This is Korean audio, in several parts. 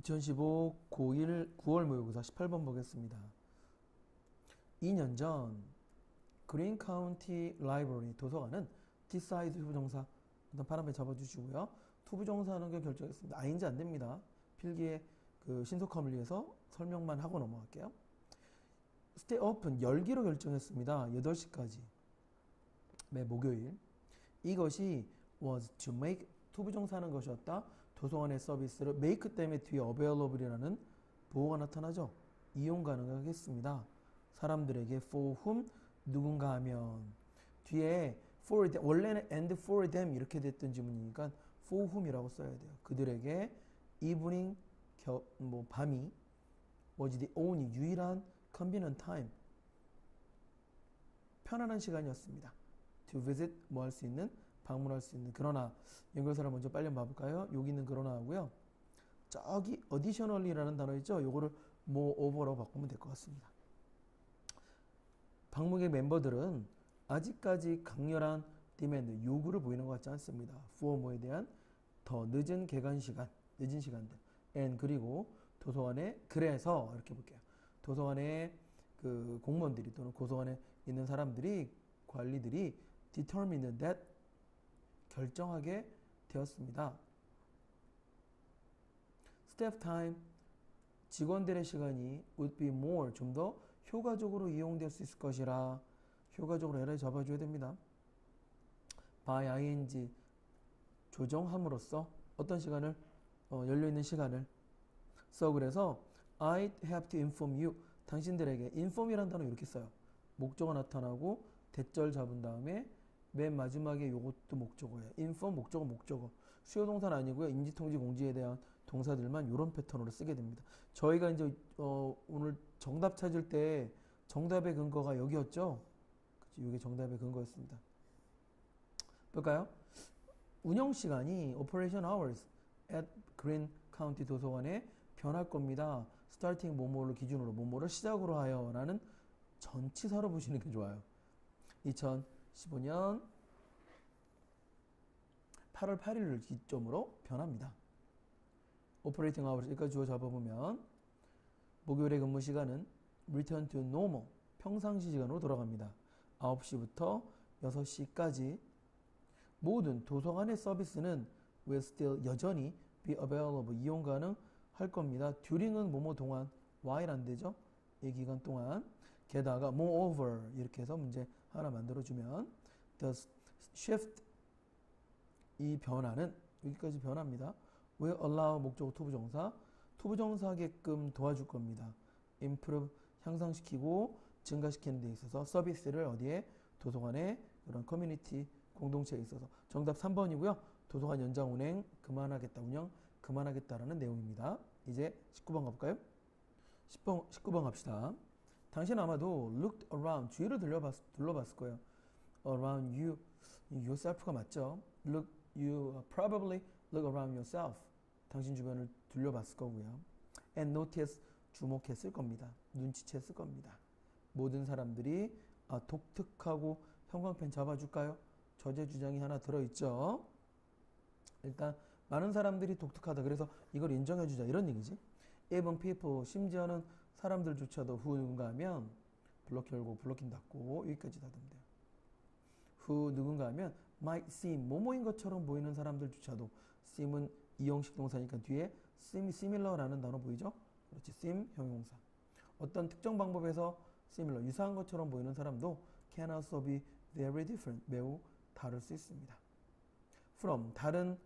2015 고1 9월 모의고사 18번 보겠습니다. 2년 전 그린 카운티 라이브러리 도서관은 decide 투부정사 일단 파란펜 잡아주시고요. 투부정사하는 게 결정했습니다. 아닌지 안 됩니다. 필기에 그 신속함을 위해서 설명만 하고 넘어갈게요. stay open 열기로 결정했습니다. 8시까지 매 목요일. 이것이 was to make 투부정사하는 것이었다. 도서관의 서비스를 make 때문에 뒤에 available이라는 보호가 나타나죠. 이용 가능하겠습니다. 사람들에게 for whom 누군가 하면 뒤에 for them, 원래는 and for them 이렇게 됐던 지문이니까 for whom이라고 써야 돼요. 그들에게 evening 밤이 was the only 유일한 convenient time 편안한 시간이었습니다. to visit 뭐 할 수 있는 방문할 수 있는 그러나 연결사를 먼저 빨리 봐볼까요? 여기 있는 그러나 하고요. 저기 additionally라는 단어 있죠? 요거를 moreover로 바꾸면 될 것 같습니다. 방문객 멤버들은 아직까지 강렬한 demand, 요구를 보이는 것 같지 않습니다. for 뭐에 대한 더 늦은 개관 시간, 늦은 시간들. and 그리고 도서관에 그래서 이렇게 볼게요. 도서관에 그 공무원들이 또는 도서관에 있는 사람들이 관리들이 determined that 결정하게 되었습니다. staff time 직원들의 시간이 would be more 좀 더 효과적으로 이용될 수 있을 것이라 효과적으로 에러를 잡아줘야 됩니다. by ing 조정함으로써 어떤 시간을 열려있는 시간을 so 그래서 I'd have to inform you 당신들에게 inform이라는 단어 이렇게 써요. 목적어 나타나고 대절 잡은 다음에 맨 마지막에 요것도 목적어예요. inform 목적어 수요 동사는 아니고요. 임시 통지 공지에 대한 동사들만 이런 패턴으로 쓰게 됩니다. 저희가 이제 오늘 정답 찾을 때 정답의 근거가 여기였죠. 그치, 이게 정답의 근거였습니다. 볼까요? 운영 시간이 operation hours at Green County 도서관에 변할 겁니다. starting 뭐뭐를 기준으로 뭐뭐를 시작으로 하여 라는 전치사로 보시는 게 좋아요. 2015년 8월 8일을 기점으로 변합니다. operating hours 여기까지 주어 잡아보면 목요일의 근무 시간은 return to normal 평상시 시간으로 돌아갑니다. 9시부터 6시까지 모든 도서관의 서비스는 will still 여전히 be available 이용 가능할 겁니다. during은 뭐뭐 동안 while 안 되죠? 이 기간 동안 게다가 moreover 이렇게 해서 문제 하나 만들어주면 the shift 이 변화는 여기까지 변합니다. will allow 목적어 투부정사하게끔 도와줄 겁니다. improve 향상시키고 증가시키는 데 있어서 서비스를 어디에 도서관에 그런 커뮤니티 공동체에 있어서 정답 3번이고요. 도서관 연장 운영 그만하겠다라는 내용입니다. 이제 19번 가볼까요? 19번 갑시다. 당신 아마도 looked around 주위를 둘러봤을 거예요. around you yourself가 맞죠? you probably look around yourself 당신 주변을 둘러봤을 거고요. and notice 주목했을 겁니다. 눈치챘을 겁니다. 모든 사람들이 독특하고 형광펜 잡아줄까요? 저제 주장이 하나 들어있죠. 일단 많은 사람들이 독특하다. 그래서 이걸 인정해주자 이런 얘기지. even people 심지어는 사람들조차도 who 누군가 하면 블럭 열고 블럭킹 닫고 여기까지 닫으면 돼요. who 누군가 하면 might seem 뭐뭐인 것처럼 보이는 사람들조차도 seem은 이형식 동사니까 뒤에 similar라는 단어 보이죠? 그렇지. seem 형용사. 어떤 특정 방법에서 similar 유사한 것처럼 보이는 사람도 can also be very different 매우 다를 수 있습니다. from 다른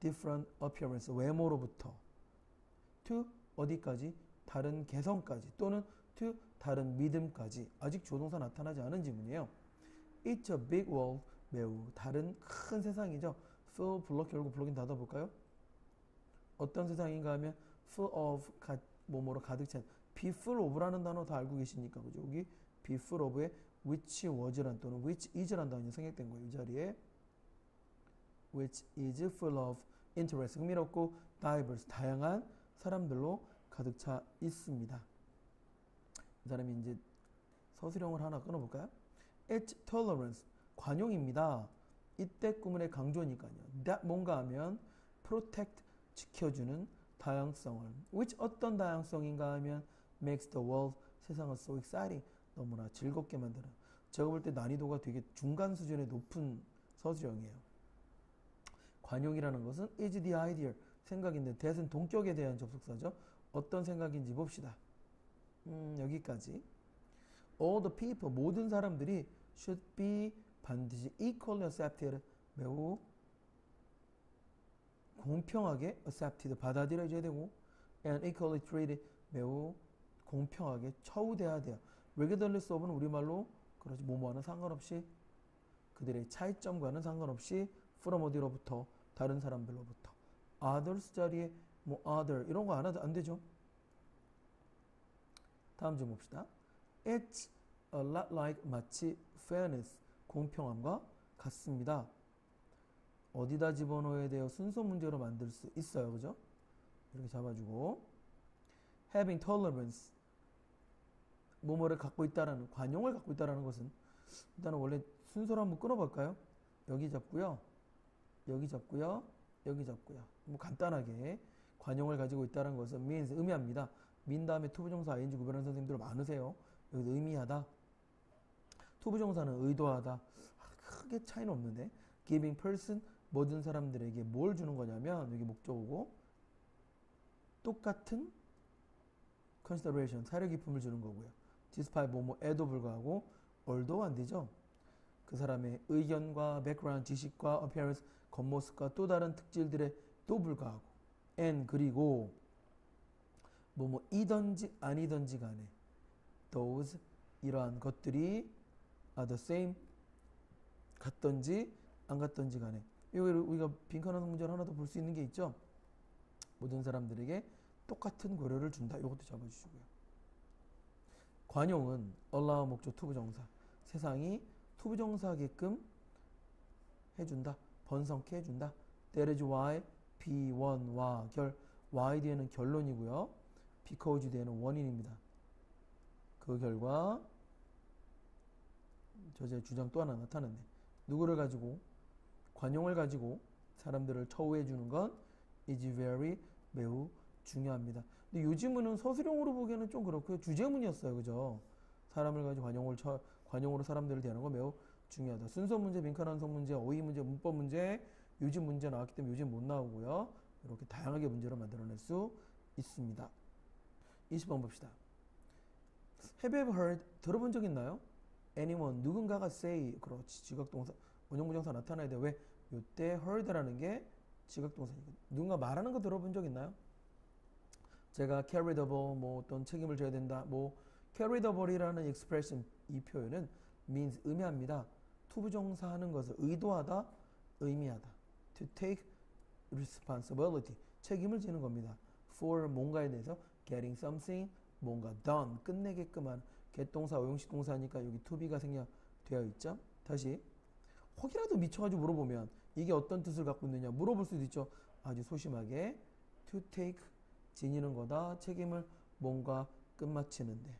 different appearance 외모로부터 to 어디까지 다른 개성까지 또는 to 다른 믿음까지 아직 조동사 나타나지 않은 지문이에요. It's a big world 매우 다른 큰 세상이죠. full 블럭 열고 블럭인 닫아볼까요? 어떤 세상인가 하면 full of 뭐뭐로 가득 찬 be full of라는 단어 다 알고 계시니까 그죠? 여기 be full of에 which was란 또는 which is란 단어가 생략된 거예요. 이 자리에 which is full of interest 흥미롭고 diverse 다양한 사람들로 가득 차 있습니다. 이 사람이 이제 서술형을 하나 끊어볼까요? It's tolerance 관용입니다. 이때 구문의 강조니까요. that 뭔가 하면 protect 지켜주는 다양성을. which 어떤 다양성인가 하면 makes the world 세상을 so exciting 너무나 즐겁게 만드는. 제가 볼 때 난이도가 되게 중간 수준의 높은 서술형이에요. 관용이라는 것은 is the idea 생각인데 that은 동격에 대한 접속사죠. 어떤 생각인지 봅시다. 여기까지. All the people 모든 사람들이 should be 반드시 equally accepted 매우 공평하게 accepted 받아들여져야 되고 and equally treated 매우 공평하게 처우돼야 돼요. regardless of는 우리말로 그렇지 뭐뭐와는 상관없이 그들의 차이점과는 상관없이 from 어디로부터 다른 사람들로부터 others 자리에 뭐 other 이런 거 안 되죠. 다음 좀 봅시다. It's a lot like 마치 fairness 공평함과 같습니다. 어디다 집어넣어야 돼요? 순서 문제로 만들 수 있어요. 그죠? 이렇게 잡아주고 having tolerance 뭐뭐를 갖고 있다라는 관용을 갖고 있다라는 것은 일단은 원래 순서로 한번 끊어볼까요? 여기 잡고요. 여기 잡고요. 여기 잡고요. 뭐 간단하게 관용을 가지고 있다는 것은 means 의미합니다. mean 다음에 투부정사 ing 구별하는 선생님들 많으세요. 여기서 의미하다. 투부정사는 의도하다. 크게 차이는 없는데 giving person 모든 사람들에게 뭘 주는 거냐면 여기 목적어고 똑같은 consideration 사려 깊음을 주는 거고요. despite 뭐뭐에도 불구하고 although 안 되죠. 그 사람의 의견과 background 지식과 appearance 겉모습과 또 다른 특질들에도 불구하고 and 그리고 뭐뭐이든지 아니든지 간에 those 이러한 것들이 are the same 같든지 안 같든지 간에 여기 우리가 빈칸한 문제를 하나 더 볼 수 있는 게 있죠. 모든 사람들에게 똑같은 고려를 준다. 이것도 잡아주시고요. 관용은 allow 목적 투부정사 세상이 투부정사게끔 해준다. 번성케 해준다. That is why B1와 결 Y 뒤에는 결론이고요. because 뒤에는 원인입니다. 그 결과 저제 주장 또 하나 나타났네. 누구를 가지고 관용을 가지고 사람들을 처우해 주는 건 is very 매우 중요합니다. 근데 요즘은 서술형으로 보기에는 좀 그렇고요. 주제문이었어요. 그죠? 사람을 가지고 관용으로 사람들을 대하는 건 매우 중요하다. 순서 문제, 빈칸 완성 문제, 어휘 문제, 문법 문제, 요즘 문제 나왔기 때문에 요즘 못 나오고요. 이렇게 다양하게 문제로 만들어낼 수 있습니다. 20번 봅시다. Have you ever heard? 들어본 적 있나요? Anyone, 누군가가 say, 그렇지, 지각동사, 원형부정사 나타나야 돼. 왜? 이때 heard라는 게 지각동사니까. 누군가 말하는 거 들어본 적 있나요? 제가 carry the ball, 뭐 어떤 책임을 져야 된다. 뭐 carry the ball이라는 expression, 이 표현은 means 의미합니다. 투부정사 하는 것을 의도하다, 의미하다. To take responsibility, 책임을 지는 겁니다. For 뭔가에 대해서 getting something, 뭔가 done, 끝내게끔 한 개동사, 오형식 동사니까 여기 to be가 생략되어 있죠. 다시 혹이라도 미쳐가지고 물어보면 이게 어떤 뜻을 갖고 있느냐 물어볼 수도 있죠. 아주 소심하게 to take, 지니는 거다. 책임을 뭔가 끝마치는데.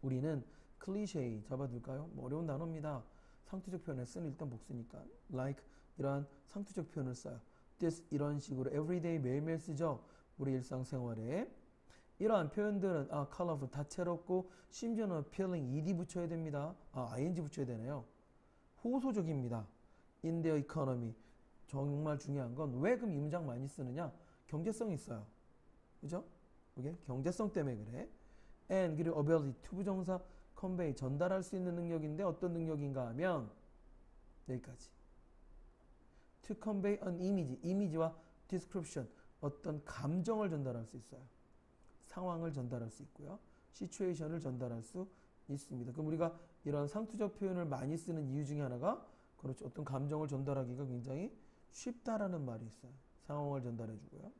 우리는 클리셰 잡아둘까요? 뭐 어려운 단어입니다. 상투적 표현을 쓰는 일단 복수니까 like 이러한 상투적 표현을 써요. this 이런 식으로 everyday 매일매일 쓰죠. 우리 일상생활에 이러한 표현들은 colorful 다채롭고 심지어는 appealing ed 붙여야 됩니다. ing 붙여야 되네요. 호소적입니다. in the economy 정말 중요한 건 왜 그럼 이 문장 많이 쓰느냐? 경제성이 있어요. 그죠? 이게 경제성 때문에 그래. and 그리고 ability 투부정사 convey 전달할 수 있는 능력인데 어떤 능력인가 하면 여기까지. to convey an image 이미지와 description 어떤 감정을 전달할 수 있어요. 상황을 전달할 수 있고요. situation을 전달할 수 있습니다. 그럼 우리가 이런 상투적 표현을 많이 쓰는 이유 중에 하나가 그렇죠. 어떤 감정을 전달하기가 굉장히 쉽다라는 말이 있어요. 상황을 전달해 주고요.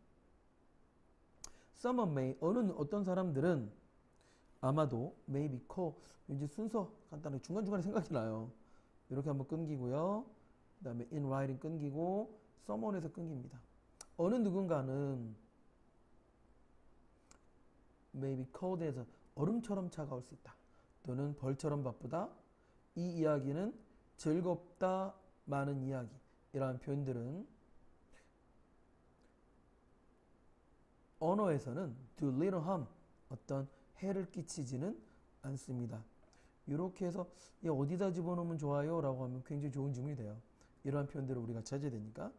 Someone may 어떤 사람들은 아마도 maybe call 이제 순서 간단하게 중간중간에 생각이 나요. 이렇게 한번 끊기고요. 그 다음에 in writing 끊기고 someone에서 끊깁니다. 어느 누군가는 maybe cold에서 얼음처럼 차가울 수 있다. 또는 벌처럼 바쁘다. 이 이야기는 즐겁다. 많은 이야기. 이러한 표현들은 언어에서는 do little harm, 어떤 해를 끼치지는 않습니다. 이렇게 해서 어디다 집어넣으면 좋아요? 라고 하면 굉장히 좋은 질문이 돼요. 이러한 표현들을 우리가 찾아야 되니까.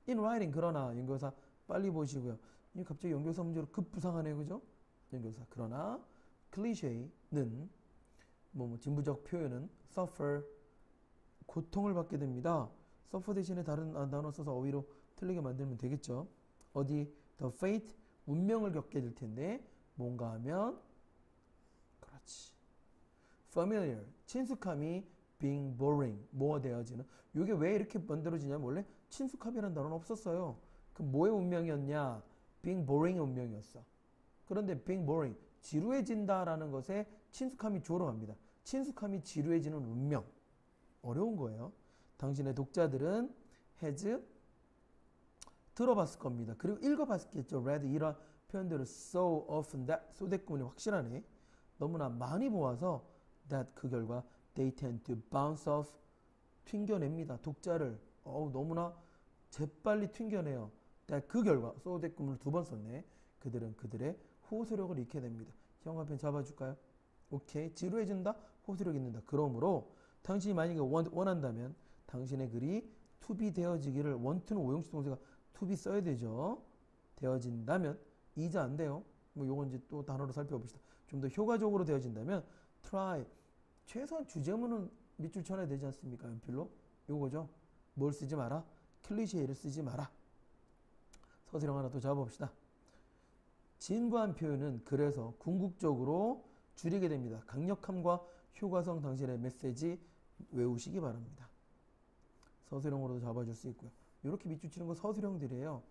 in writing, 그러나 연결사 빨리 보시고요. 갑자기 연결사 문제로 급부상하네요. 그죠? 연결사 그러나 cliche는 진부적 표현은 suffer, 고통을 받게 됩니다. suffer 대신에 다른 단어 써서 어휘로 틀리게 만들면 되겠죠. 어디 the fate, 운명을 겪게 될 텐데 뭔가 하면 그렇지. familiar, 친숙함이 being boring, 뭐가 되어지는. 이게 왜 이렇게 만들어지냐면 원래 친숙함이라는 단어는 없었어요. 그 뭐의 운명이었냐? being boring의 운명이었어. 그런데 being boring, 지루해진다라는 것에 친숙함이 주어로 갑니다. 친숙함이 지루해지는 운명. 어려운 거예요. 당신의 독자들은 has 들어봤을 겁니다. 그리고 읽어봤겠죠. read, 이런 표현들을 so often, that, so that 구문이 확실하네. 너무나 많이 보아서 that, 그 결과 they tend to bounce off, 튕겨냅니다. 독자를 너무나 재빨리 튕겨내요. that, 그 결과 so that 구문을 2번 썼네. 그들은 그들의 호소력을 잃게 됩니다. 형광펜 잡아줄까요? 오케이. 지루해진다, 호소력 잃는다. 그러므로 당신이 만약에 원한다면 당신의 글이 to be 되어지기를, want는 오형식 동사가 to be 써야 되죠. 되어진다면 이자 안 돼요. 요건 이제 또 단어로 살펴봅시다. 좀 더 효과적으로 되어진다면 try, 최소한 주제문은 밑줄 쳐놔야 되지 않습니까? 연필로. 요거죠. 뭘 쓰지 마라? 클리셰를 쓰지 마라. 서술형 하나 또 잡아봅시다. 진부한 표현은 그래서 궁극적으로 줄이게 됩니다. 강력함과 효과성, 당신의 메시지 외우시기 바랍니다. 서술형으로도 잡아줄 수 있고요. 이렇게 밑줄 치는 거 서술형들이에요.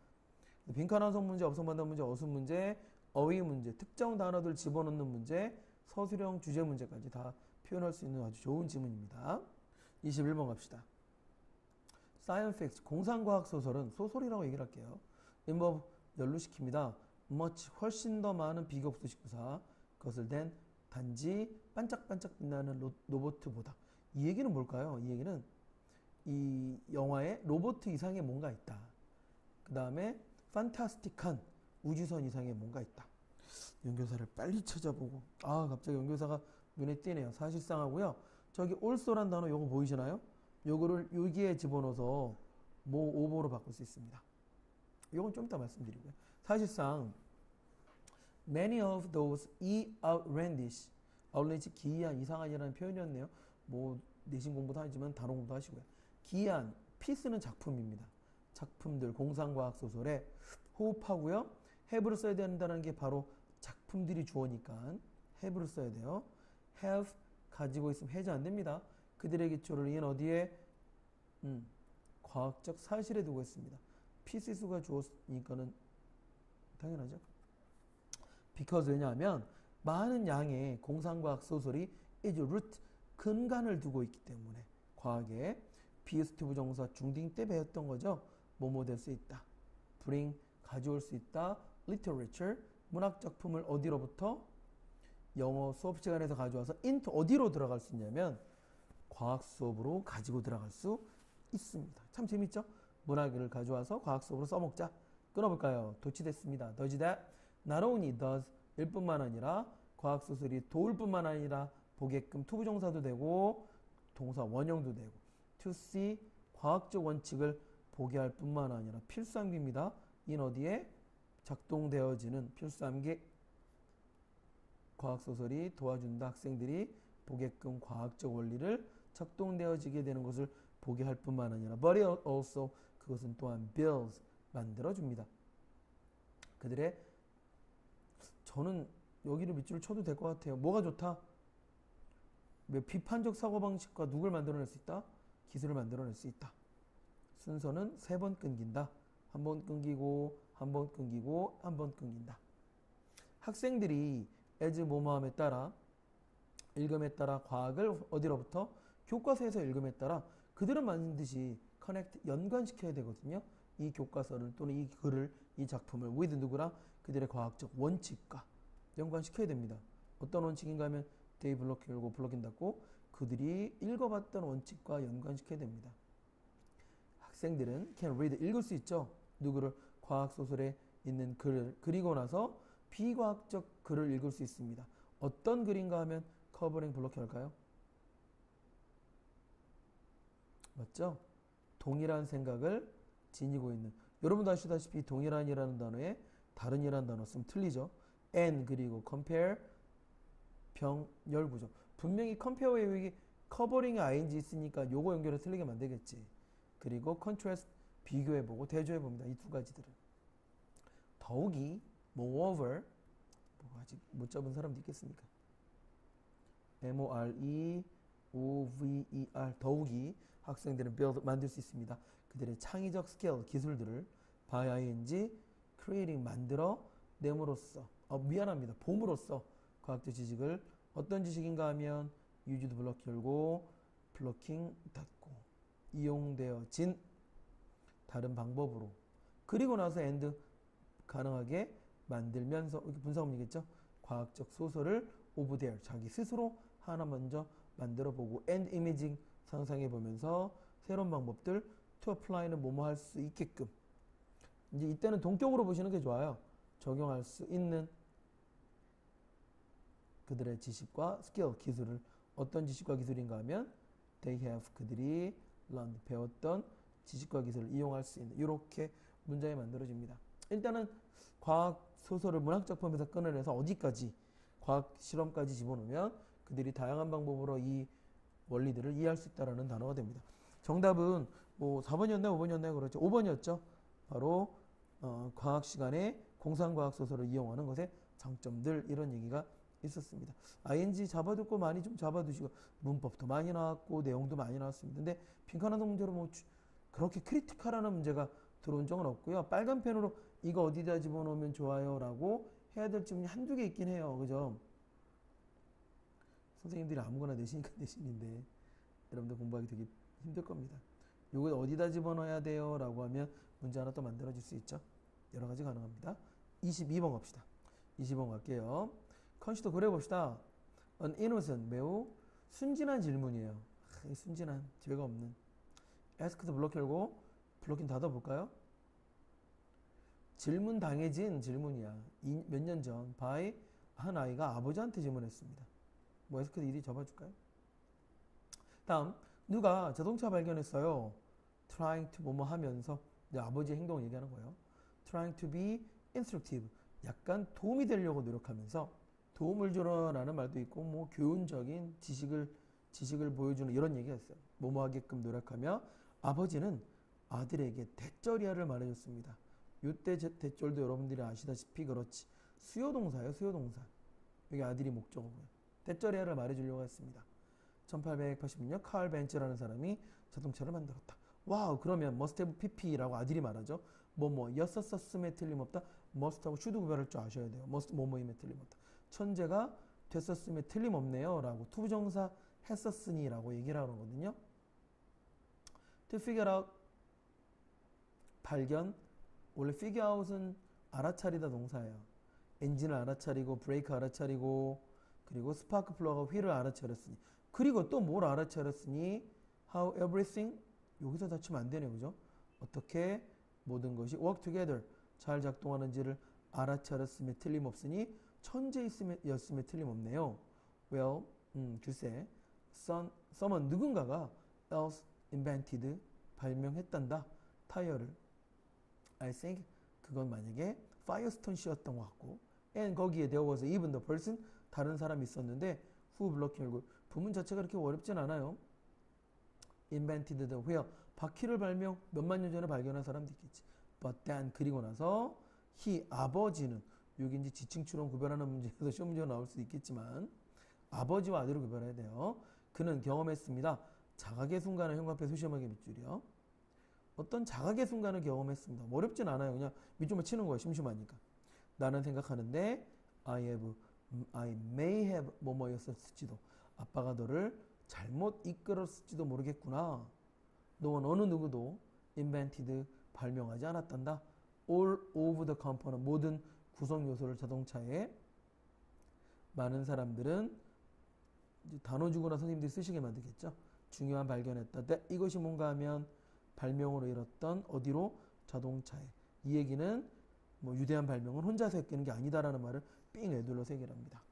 빈칸 완성 문제, 업성 반단 문제, 어순 문제, 어휘 문제, 특정 단어들 집어넣는 문제, 서술형 주제 문제까지 다 표현할 수 있는 아주 좋은 지문입니다. 21번 갑시다. Science fiction, 공상과학 소설은 소설이라고 얘기를 할게요. involve, 연루시킵니다. much, 훨씬 더 많은 비교급소식 부사, 그것을 된 단지 반짝반짝 빛나는 로봇보다. 이 얘기는 뭘까요? 이 얘기는 이 영화에 로봇 이상의 뭔가 있다. 그 다음에 판타스틱한 우주선 이상의 뭔가 있다. 연결사를 빨리 찾아보고, 갑자기 연결사가 눈에 띄네요. 사실상 하고요. 저기 also란 단어 요거 보이시나요? 요거를 여기에 집어넣어서 오버로 바꿀 수 있습니다. 요건 좀 이따 말씀드리고요. 사실상 many of those outlandish, outlandish 기이한, 이상한이라는 표현이었네요. 내신 공부도 하지만 단어 공부도 하시고요. 기이한, 피스는 작품입니다. 작품들, 공상과학 소설에 호흡하고요. have를 써야 된다는 게 바로 작품들이 주어니까 have를 써야 돼요. have, 가지고 있으면 해제 안 됩니다. 그들의 기초를 이은 어디에? 과학적 사실에 두고 있습니다. 피스수가 주었으니까는 당연하죠. because, 왜냐하면 많은 양의 공상과학 소설이 is root, 근간을 두고 있기 때문에 과학에 비스트 부정사 중딩 때 배웠던 거죠. 뭐뭐 될 수 있다. bring, 가져올 수 있다. literature, 문학 작품을 어디로부터? 영어 수업 시간에서 가져와서 into, 어디로 들어갈 수 있냐면 과학 수업으로 가지고 들어갈 수 있습니다. 참 재밌죠? 문학을 가져와서 과학 수업으로 써먹자. 끊어볼까요? 도치됐습니다. does that, not only does, 일 뿐만 아니라 과학 소설이 도울 뿐만 아니라 보게끔 투부정사도 되고 동사 원형도 되고 to see, 과학적 원칙을 보게 할 뿐만 아니라 필수암기입니다. in 어디에? 작동되어지는 필수암기. 과학소설이 도와준다. 학생들이 보게끔 과학적 원리를 작동되어지게 되는 것을 보게 할 뿐만 아니라 but also, 그것은 또한 builds, 만들어줍니다. 그들의, 저는 여기를 밑줄을 쳐도 될 것 같아요. 뭐가 좋다? 왜 비판적 사고방식과 누굴 만들어낼 수 있다? 기술을 만들어낼 수 있다. 순서는 3번 끊긴다. 한 번 끊기고, 한 번 끊기고, 한 번 끊긴다. 학생들이 as 뭐뭐함에 따라, 읽음에 따라 과학을 어디로부터? 교과서에서 읽음에 따라 그들은 반드시 connect, 연관시켜야 되거든요. 이 교과서를 또는 이 글을, 이 작품을 with 누구랑? 그들의 과학적 원칙과 연관시켜야 됩니다. 어떤 원칙인가 하면 they block 열고 블럭인 닫고 그들이 읽어봤던 원칙과 연관시켜야 됩니다. 학생들은 can read, 읽을 수 있죠. 누구를? 과학소설의 있는 글을 그리고 나서 비과학적 글을 읽을 수 있습니다. 어떤 글인가 하면 커버링 블로킹 할까요? 맞죠? 동일한 생각을 지니고 있는. 여러분도 아시다시피 동일한이라는 단어에 다른이라는 단어 쓰면 틀리죠. and 그리고 compare 병렬 구조. 분명히 compare의 여기 커버링에 ing 있으니까 요거 연결해서 틀리게 만들겠지. 그리고 contrast 비교해보고 대조해봅니다. 이 두 가지들을. 더욱이 moreover 뭐 아직 못 잡은 사람도 있겠습니까? moreover 더욱이 학생들은 build 만들 수 있습니다. 그들의 창의적 스킬 기술들을 by ing creating 만들어 냄으로써 미안합니다. 봄으로써 과학적 지식을 어떤 지식인가 하면 used 블럭 열고 블로킹 닫고 이용되어진 다른 방법으로 그리고 나서 and 가능하게 만들면서 이렇게 분사문이겠죠. 과학적 소설을 over there 자기 스스로 하나 먼저 만들어 보고 and imaging 상상해 보면서 새로운 방법들 to apply는 뭐뭐 할 수 있게끔 이제 이때는 동격으로 보시는 게 좋아요. 적용할 수 있는 그들의 지식과 스킬 기술을 어떤 지식과 기술인가 하면 they have 그들이 learned 배웠던 지식과 기술을 이용할 수 있는 이렇게 문장이 만들어집니다. 일단은 과학 소설을 문학 작품에서 끊어내서 어디까지 과학 실험까지 집어넣으면 그들이 다양한 방법으로 이 원리들을 이해할 수 있다는 단어가 됩니다. 정답은 뭐 4번이었나요? 5번이었나요? 그렇죠. 5번이었죠. 바로 과학 시간에 공상과학 소설을 이용하는 것의 장점들 이런 얘기가 있었습니다. ing 잡아두고 많이 좀 잡아두시고 문법도 많이 나왔고 내용도 많이 나왔습니다. 근데 빈칸한 문제로 뭐 그렇게 크리티컬한 문제가 들어온 적은 없고요. 빨간 펜으로 이거 어디다 집어넣으면 좋아요 라고 해야 될 질문이 한두 개 있긴 해요. 그죠? 선생님들이 아무거나 내시니까 내신인데 여러분들 공부하기 되게 힘들 겁니다. 이거 어디다 집어넣어야 돼요 라고 하면 문제 하나 또 만들어질 수 있죠. 여러 가지 가능합니다. 22번 갑시다. 22번 갈게요. 컨시더 그래 봅시다. An innocent 매우 순진한 질문이에요. 순진한 죄가 없는. ask도 블록 열고 블록인 닫아볼까요? 질문 당해진 질문이야. 몇 년 전 by 한 아이가 아버지한테 질문했습니다. 뭐 ask도 일이 접어줄까요? 다음 누가 자동차 발견했어요. trying to 뭐뭐 하면서 아버지의 행동을 얘기하는 거예요. trying to be instructive 약간 도움이 되려고 노력하면서 도움을 주라는 말도 있고 뭐 교훈적인 지식을 보여주는 이런 얘기가 있어요. 뭐뭐 하게끔 노력하며 아버지는 아들에게 대절이야를 말해줬습니다. 이때 대절도 여러분들이 아시다시피 그렇지 수요동사예요. 수요동사. 여기 아들이 목적어고요. 대절이야를 말해주려고 했습니다. 1886년 칼 벤츠라는 사람이 자동차를 만들었다. 와우 그러면 must have pp라고 아들이 말하죠. 였었음에 틀림없다. must하고 should 구별할 줄 아셔야 돼요. must 뭐뭐임에 틀림없다. 천재가 됐었음에 틀림없네요 라고 투부정사 했었으니 라고 얘기를 하거든요. to figure out 발견 원래 figure out은 알아차리다 동사예요. 엔진을 알아차리고 브레이크 알아차리고 그리고 스파크 플러그가 휠을 알아차렸으니 그리고 또 뭘 알아차렸으니 how everything 여기서 다치면 안 되네요. 그죠? 어떻게 모든 것이 work together 잘 작동하는지를 알아차렸음에 틀림없으니 천재였음에 틀림없네요. Well, 글쎄 someone 누군가가 else invented 발명했단다. 타이어를. I think 그건 만약에 Firestone씨였던 것 같고 and 거기에 there was even the person 다른 사람이 있었는데 who 블럭 열고 부문 자체가 그렇게 어렵진 않아요. invented the wheel 바퀴를 발명 몇만 년 전에 발견한 사람도 있겠지. But then 그리고 나서 he 아버지는 여기 이제 지칭 추론 구별하는 문제에서 시험 문제가 나올 수도 있겠지만 아버지와 아들을 구별해야 돼요. 그는 경험했습니다. 자각의 순간을 현관앞에 소심하게 밑줄이요. 어떤 자각의 순간을 경험했습니다. 어렵진 않아요. 그냥 밑줄만 치는 거예요. 심심하니까. 나는 생각하는데 I may have 뭐뭐였을지도 아빠가 너를 잘못 이끌었을지도 모르겠구나. 너는 어느 누구도 invented 발명하지 않았단다. All of the component 모든 구성 요소를 자동차에 많은 사람들은 이제 단어 주거나 선생님들이 쓰시게 만들겠죠. 중요한 발견했다. 이것이 뭔가 하면 발명으로 이뤘던 어디로 자동차에. 이 얘기는 뭐 유대한 발명은 혼자서 끼는 게 아니다라는 말을 삥 에둘러서 얘기를 합니다.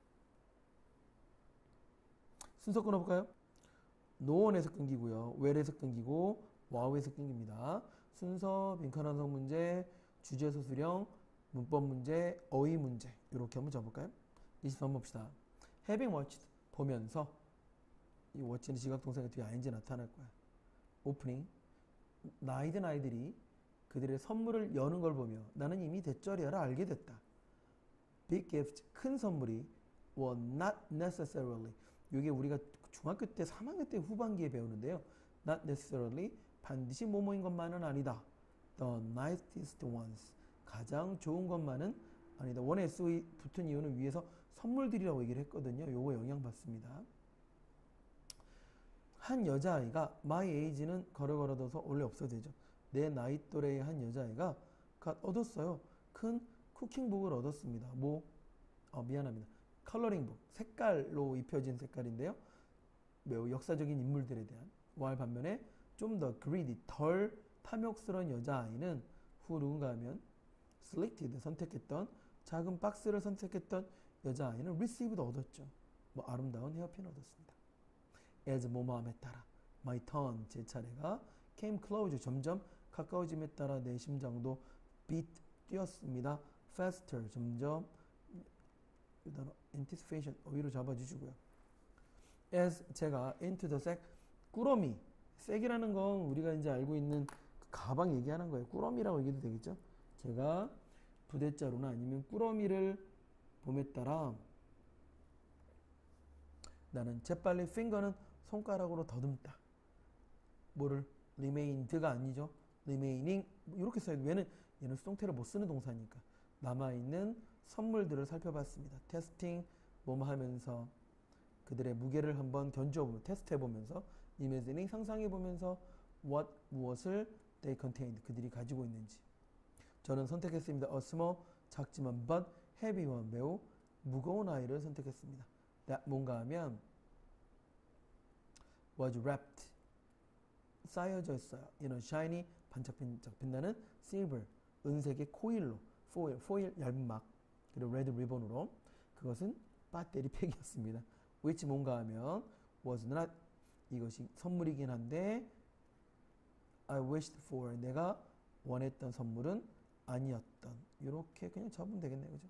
순서 끊어볼까요? 노원에서 끊기고요. 웰에서 끊기고 와우에서 끊깁니다. 순서, 빈칸 완성 문제, 주제 소수령, 문법 문제, 어휘 문제 이렇게 한번 잡을까요? 23번 봅시다. Having watched 보면서 이 watch는 지각동사가 뒤에 ing 나타날 거야. 오프닝 나이든 아이들이 그들의 선물을 여는 걸 보며 나는 이미 대절이야를 알게 됐다. Big gift 큰 선물이 were not necessarily 이게 우리가 중학교 때 3학년 때 후반기에 배우는데요. Not necessarily 반드시 뭐뭐인 것만은 아니다. The nicest ones 가장 좋은 것만은 아니다. 원에 SOE 붙은 이유는 위에서 선물들이라고 얘기를 했거든요. 요거 영향 받습니다. 한 여자아이가 my age는 걸어둬서 원래 없어도 되죠. 내 나이 또래의 한 여자아이가 얻었어요. 큰 쿠킹북을 얻었습니다. 미안합니다. 컬러링북 색깔로 입혀진 색깔인데요. 매우 역사적인 인물들에 대한 while 반면에 좀 더 greedy 덜 탐욕스러운 여자아이는 who 누군가 하면 selected 선택했던 작은 박스를 선택했던 여자아이는 received 얻었죠. 아름다운 헤어핀을 얻었습니다. as 뭐뭐함에 따라 my turn 제 차례가 came closer 점점 가까워짐에 따라 내 심장도 beat 뛰었습니다. faster 점점 anticipation 어휘로 잡아주시고요. as 제가 into the sack 꾸러미 색이라는 건 우리가 이제 알고 있는 그 가방 얘기하는 거예요. 꾸러미라고 얘기도 되겠죠. 제가 부대자루나 아니면 꾸러미를 봄에 따라 나는 재빨리 finger는 손가락으로 더듬다. 뭐를 remained가 아니죠. remaining 이렇게 써야 돼. 얘는 수동태를 못 쓰는 동사니까. 남아있는 선물들을 살펴봤습니다. 테스팅 뭐뭐 하면서 그들의 무게를 한번 견주어보면 테스트해보면서 imagining 상상해보면서 what 무엇을 they contained 그들이 가지고 있는지 저는 선택했습니다. a small 작지만 but heavy one 매우 무거운 아이를 선택했습니다. that 뭔가 하면 was wrapped 쌓여져 있어요. in a shiny 반짝반짝 빛나는 silver 은색의 코일로 foil 얇은 막 그리고 red ribbon으로 그것은 배터리 팩이었습니다. which 뭔가 하면 was not 이것이 선물이긴 한데 I wished for 내가 원했던 선물은 아니었던 이렇게 그냥 잡으면 되겠네요. 그죠?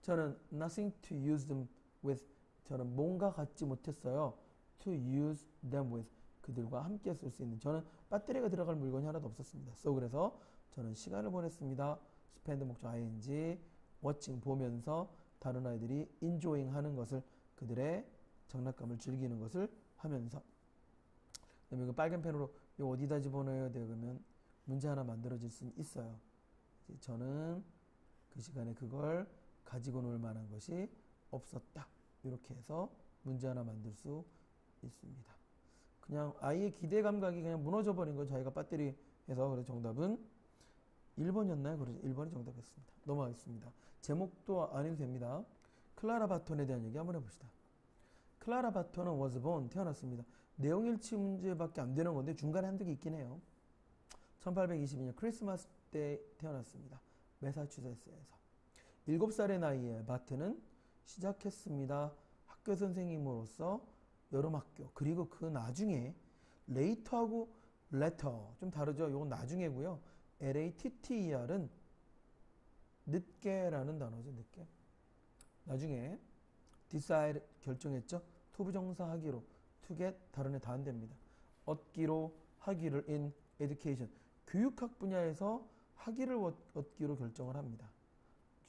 저는 nothing to use them with 저는 뭔가 갖지 못했어요. to use them with 그들과 함께 쓸 수 있는 저는 배터리가 들어갈 물건이 하나도 없었습니다. so 그래서 저는 시간을 보냈습니다. spend 목적 ing watching 보면서 다른 아이들이 enjoying 하는 것을 그들의 장난감을 즐기는 것을 하면서 그다음에 이거 빨간 펜으로 이거 어디다 집어넣어야 돼요? 그러면 문제 하나 만들어질 수 있어요. 저는 그 시간에 그걸 가지고 놀 만한 것이 없었다. 이렇게 해서 문제 하나 만들 수 있습니다. 그냥 아이의 기대 감각이 그냥 무너져 버린 건 자기가 배터리 해서 그래서 정답은 1번이었나요? 그래서 1번이 정답이었습니다. 넘어가겠습니다. 제목도 안 해도 됩니다. 클라라 바톤에 대한 얘기 한번 해봅시다. 클라라 바톤은 was born 태어났습니다. 내용 일치 문제밖에 안 되는 건데 중간에 한두 개 있긴 해요. 1822년 크리스마스 때 태어났습니다. 매사추세츠에서 7살의 나이에 바트는 시작했습니다. 학교 선생님으로서 여름학교 그리고 그 나중에 later하고 later 좀 다르죠. 이건 나중에고요. LATTER은 늦게라는 단어죠. 늦게. 나중에 decide 결정했죠. 투부정사 하기로 to get 다른 애 다 안 됩니다. 얻기로 하기를 in education 교육학 분야에서 학위를 얻기로 결정을 합니다.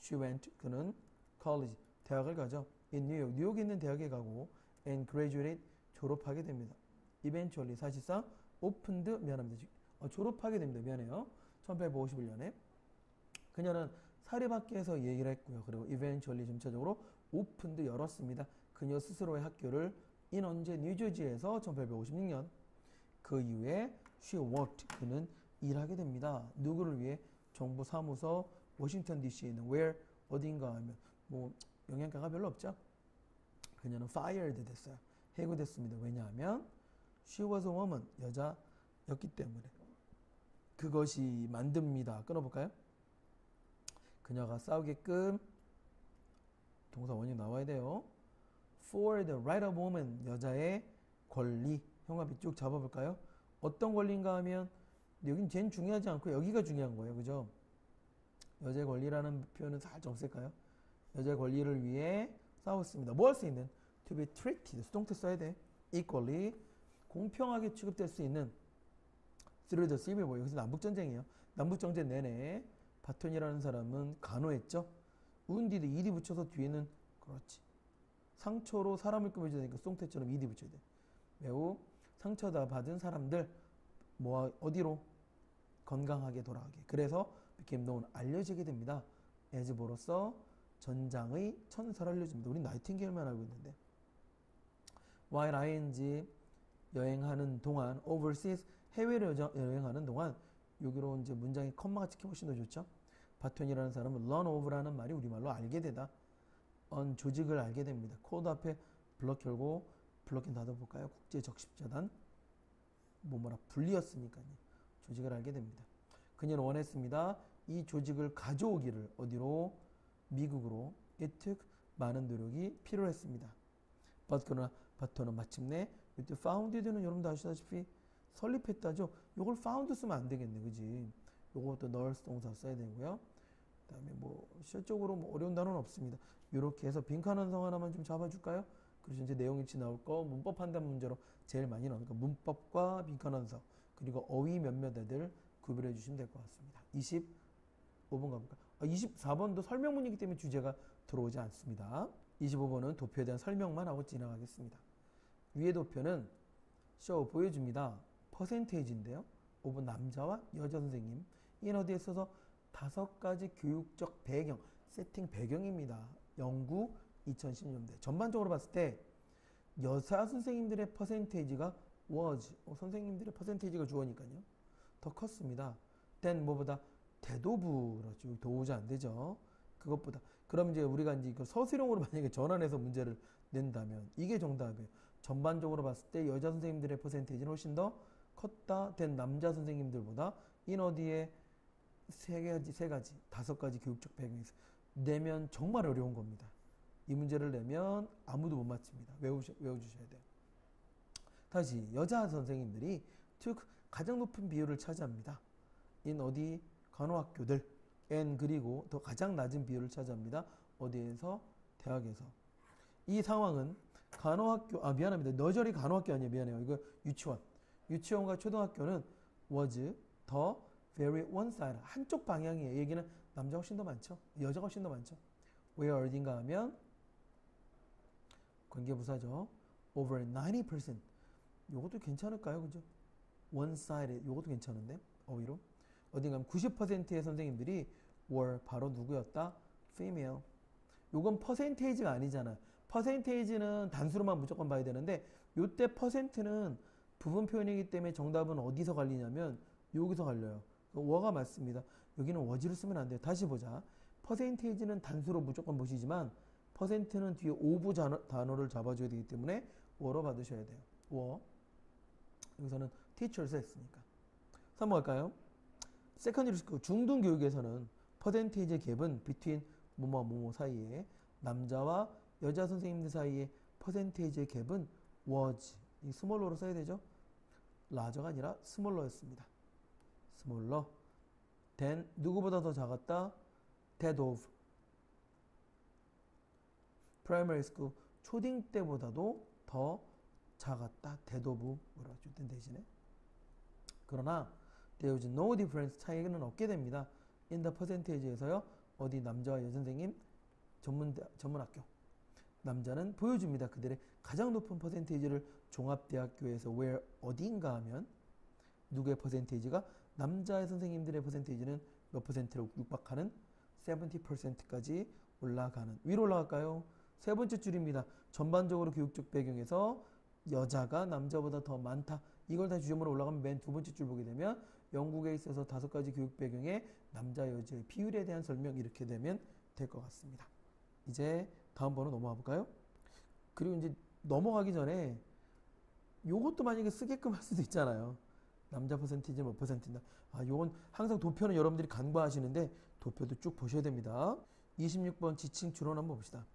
She went 그는 college 대학을 가죠. in New York 뉴욕에 있는 대학에 가고 and graduated 졸업하게 됩니다. eventually 사실상 opened 미안합니다. 졸업하게 됩니다. 미안해요. 1851년에 그녀는 사립학교에서 얘기를 했고요. 그리고 eventually 점차적으로 opened 열었습니다. 그녀 스스로의 학교를 in 언제 뉴저지에서 1856년 그 이후에 she worked 그는 일하게 됩니다. 누구를 위해? 정부 사무소 워싱턴 DC에 있는 where 어딘가 하면 뭐 영향가가 별로 없죠. 그녀는 fired 됐어요. 해고됐습니다. 왜냐하면 she was a woman 여자였기 때문에 그것이 만듭니다. 끊어볼까요? 그녀가 싸우게끔 동사 원형 나와야 돼요. For the right of woman, 여자의 권리. 형합이 쭉 잡아볼까요? 어떤 권리인가 하면 여긴 쟤는 중요하지 않고 여기가 중요한 거예요. 그죠? 여자의 권리라는 표현은 살짝 없앨까요? 여자의 권리를 위해 싸웠습니다. 뭐 할 수 있는? To be treated. 수동태 써야 돼. equally. 공평하게 취급될 수 있는 through the civil war. 여기서 남북전쟁이에요. 남북전쟁 내내 바톤이라는 사람은 간호했죠. wounded, ed 붙여서 뒤에는 그렇지. 상처로 사람을 꾸며줘야 되니까 수동태처럼 ed 붙여야 돼. 매우 상처다 받은 사람들 뭐 어디로? 건강하게 돌아가게. 그래서 became known, 알려지게 됩니다. as보로서 전장의 천사를 알려줍니다. 우린 나이팅게일만 알고 있는데. while ing 여행하는 동안 overseas 해외를 여행하는 동안 여기로 이제 문장에 컴마가 찍히면 훨씬 더 좋죠. 바톤이라는 사람은 learn of라는 말이 우리말로 알게 되다. on 조직을 알게 됩니다. 코드 앞에 블럭 결고 블럭인 닫아볼까요? 국제적십자단 뭐라 분리였으니까요. 조직을 알게 됩니다. 그녀는 원했습니다. 이 조직을 가져오기를 어디로? 미국으로. It took 많은 노력이 필요했습니다. But 그러나 바톤은 마침내 이때 founded는 여러분도 아시다시피 설립했다죠. 요걸 found 쓰면 안 되겠네, 그지? 요것도 nurse 동사 써야 되고요. 그다음에 뭐 실적으로 뭐 어려운 단어는 없습니다. 이렇게 해서 빈칸 완성 하나만 좀 잡아줄까요? 그래서 이제 내용일치 나올 거 문법 판단 문제로 제일 많이 나오니까 문법과 빈칸 완성 그리고 어휘 몇몇 애들 구별해 주시면 될 것 같습니다. 25번 가볼까요? 24번도 설명문이기 때문에 주제가 들어오지 않습니다. 25번은 도표에 대한 설명만 하고 지나가겠습니다. 위의 도표는 show 보여줍니다. 퍼센테이지인데요. 5번 남자와 여자 선생님. 이는 어디에 써서 5가지 교육적 배경, 세팅 배경입니다. 영구 2010년대. 전반적으로 봤을 때 여자 선생님들의 퍼센테이지가 was, 선생님들의 퍼센테이지가 주어니까요. 더 컸습니다. then 뭐보다 대도부, 그렇죠. 도우지 안 되죠. 그것보다. 그럼 이제 우리가 이제 이거 서술형으로 만약에 전환해서 문제를 낸다면 이게 정답이에요. 전반적으로 봤을 때 여자 선생님들의 퍼센테이지는 훨씬 더 컸다. 된 남자 선생님들보다 in 어디에 세 가지, 5가지 교육적 배경에서 내면 정말 어려운 겁니다. 이 문제를 내면 아무도 못 맞춥니다. 외워주셔야 돼요. 다시 여자 선생님들이 took 가장 높은 비율을 차지합니다. in 어디? 간호학교들. and 그리고 더 가장 낮은 비율을 차지합니다. 어디에서? 대학에서. 이 상황은 간호학교, 미안합니다. 너저리 간호학교 아니에요. 미안해요. 이거 유치원. 유치원과 초등학교는 was 더 very one-sided. 한쪽 방향이에요. 얘기는 남자가 훨씬 더 많죠. 여자가 훨씬 더 많죠. where 어딘가 하면 관계부사죠. over 90%. 요것도 괜찮을까요? 그죠? one-sided. 요것도 괜찮은데? 어휘로. 어딘가 하면 90%의 선생님들이 were 바로 누구였다? female. 요건 퍼센테이지가 아니잖아요. 퍼센테이지는 단수로만 무조건 봐야 되는데 요때 퍼센트는 부분 표현이기 때문에 정답은 어디서 갈리냐면 여기서 갈려요. 워가 맞습니다. 여기는 워지를 쓰면 안 돼요. 다시 보자. 퍼센테이지는 단수로 무조건 보시지만 퍼센트는 뒤에 오부 단어를 잡아줘야 되기 때문에 워로 받으셔야 돼요. 워. 여기서는 teacher스 했으니까. 3번 갈까요? 세컨드리 스쿨 중등교육에서는 퍼센테이지 갭은 between 뭐뭐 사이에 남자와 여자 선생님들 사이에 퍼센테이지 갭은 was 이 스몰러로 써야 되죠. 라저가 아니라 스몰러였습니다. 스몰러 than 누구보다 더 작았다. that of primary school 초딩 때보다도 더 작았다. that of 뭐라고 줄 대신에 그러나 there was no difference 차이는 없게 됩니다. in the percentage에서요. 어디 남자와 여선생님 전문학교 남자는 보여줍니다. 그들의 가장 높은 퍼센테이지를 종합대학교에서 where 어딘가 하면 누구의 퍼센테이지가 남자의 선생님들의 퍼센테이지는 몇 퍼센트를 육박하는 70%까지 올라가는 위로 올라갈까요? 세 번째 줄입니다. 전반적으로 교육적 배경에서 여자가 남자보다 더 많다. 이걸 다 주점으로 올라가면 맨 두 번째 줄 보게 되면 영국에 있어서 5가지 교육 배경에 남자 여자의 비율에 대한 설명 이렇게 되면 될 것 같습니다. 이제 다음 번호 넘어가 볼까요? 그리고 이제 넘어가기 전에 요것도 만약에 쓰게끔 할 수도 있잖아요. 남자 퍼센티지는 몇 퍼센트인가. 요건 항상 도표는 여러분들이 간과하시는데 도표도 쭉 보셔야 됩니다. 26번 지칭 추론 한번 봅시다.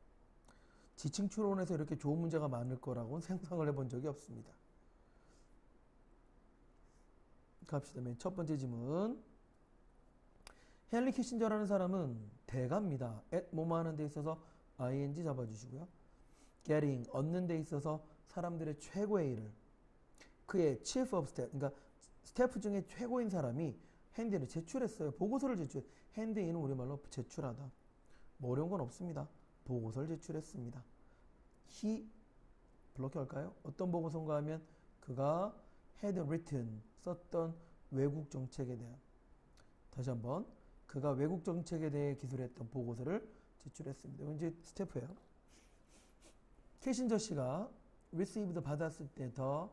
지칭 추론에서 이렇게 좋은 문제가 많을 거라고는 상상을 해본 적이 없습니다. 갑시다. 맨 첫 번째 질문. 헨리 키신저라는 사람은 대가입니다. at 뭐뭐 하는 데 있어서 ing 잡아주시고요. getting 얻는 데 있어서 사람들의 최고의 일을 그의 chief of staff 그러니까 스태프 중에 최고인 사람이 핸디를 제출했어요. 보고서를 제출. 핸디는 우리말로 제출하다. 뭐 어려운 건 없습니다. 보고서를 제출했습니다. he 블록해 할까요? 어떤 보고서인가 하면 그가 had written 썼던 외국 정책에 대한 다시 한번 그가 외국 정책에 대해 기술했던 보고서를 제출했습니다. 이건 이제 스태프예요. 키신저 씨가 received 받았을 때 더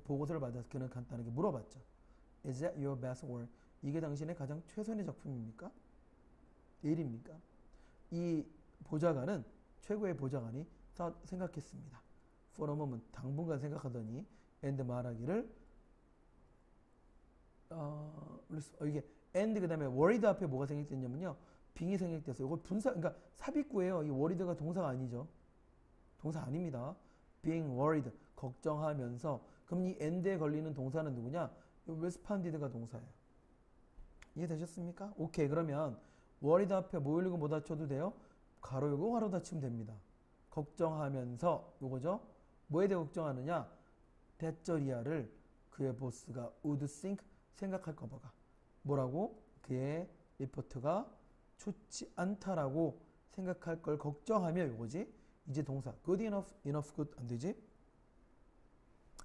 보고서를 받아서 그는 간단하게 물어봤죠. Is that your best work? 이게 당신의 가장 최선의 작품입니까? 일입니까? 이 보좌관은 최고의 보좌관이 생각했습니다. For a moment 당분간 생각하더니 and 말하기를 이게 and 그 다음에 worried 앞에 뭐가 생략됐냐면요. 빙이 생략됐어요. 이거 분사 그러니까 삽입구예요. 이 worried가 동사가 아니죠. 동사 아닙니다. being worried 걱정하면서 그럼 이 and에 걸리는 동사는 누구냐? responded가 동사예요. 이해되셨습니까? 오케이 그러면 worried 앞에 뭐 열리고 못 닫혀도 돼요? 가로 열고 가로 닫히면 됩니다. 걱정하면서 요거죠. 뭐에 대해 걱정하느냐? 대저리아를 그의 보스가 would think 생각할 거버가 뭐라고? 그의 리포트가 좋지 않다라고 생각할 걸 걱정하며 요거지. 이제 동사 good enough good 안 되지?